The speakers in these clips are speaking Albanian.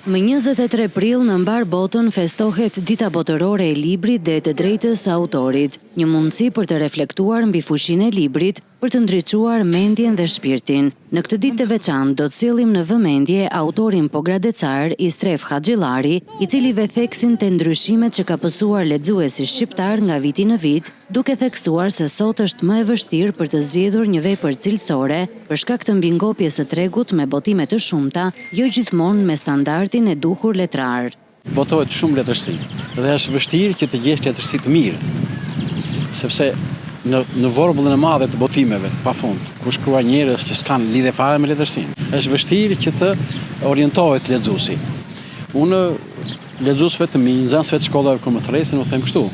Më 23 prill në mbar botën festohet Dita Botërore e Librit dhe të Drejtës së Autorit, një mundësi për të reflektuar mbi fuqinë e librit, për të ndriçuar mendjen dhe shpirtin. Në këtë ditë të veçantë do të sillim në vëmendje autorin pogradecar Istref Haxhillari, i cili ve theksin te ndryshimet që ka pësuar lexuesi shqiptar nga viti në vit, duke theksuar se sot është më e vështirë për të zgjedhur një vepër cilësore për shkak të mbingopjes së tregut me botime të shumta, jo gjithmonë me standardin e duhur letrar. Botohet shumë letërsi dhe është vështirë që të gjesh letërsi të mirë, sepse në vorbullën e madhe të botimeve, pafund, ku shkruajnë njerëz që s'kan lidhje fare me letërsinë, është vështirë që të orientohet lexuesi. Unë lexuesve të mi, nxënësve të shkollave kur më thresin, u them kështu: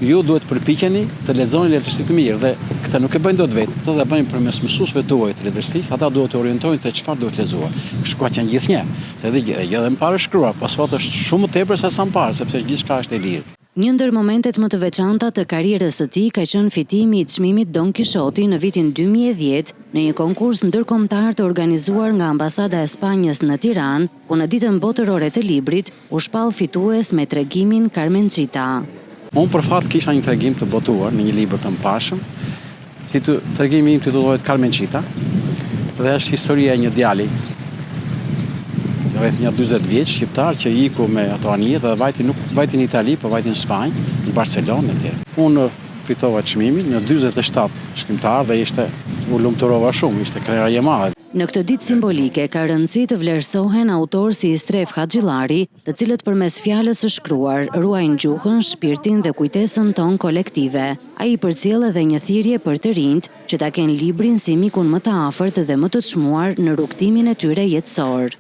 ju duhet përpiqeni të lexoni letërsi të mirë dhe këtë nuk e bëjnë dot vetë, këtë e bëjnë përmes mësuesve tuaj të letërsisë, ata duhet të orientojnë te çfarë duhet lexuar. Shkruajnë janë gjithnjë, se edhe më parë shkruar, pas sot është shumë më tepër se sa më parë, sepse gjithçka është e lirë. Një ndër momentet më të veçanta të karrierës së tij ka qenë fitimi i çmimit Don Kishoti në vitin 2010 në një konkurs ndërkombëtar të organizuar nga Ambasada e Spanjës në Tiranë, ku në ditën botërore të librit u shpall fitues me tregimin Carmencita. Unë për fat kisha një tregim të botuar në një libër të mbarshëm. Tregimi im titullohet Carmencita dhe është historia e një djali rreth një 40 vjeç shqiptar që iku me ato anijet dhe nuk vajti në Itali, por vajti në Spanjë, në Barcelonë etj. Unë fitova çmimin në 47 shkrimtar dhe u lumturova shumë, ishte krerje e madhe. Në këtë ditë simbolike ka rëndësi të vlerësohen autorë si Istref Haxhillari, të cilët përmes fjalës së shkruar ruajnë gjuhën, shpirtin dhe kujtesën tonë kolektive. Ai përcjell edhe një thirrje për të rinjt që ta kenë librin si mikun më të afërt dhe më të çmuar në rrugtimin e tyre jetësor.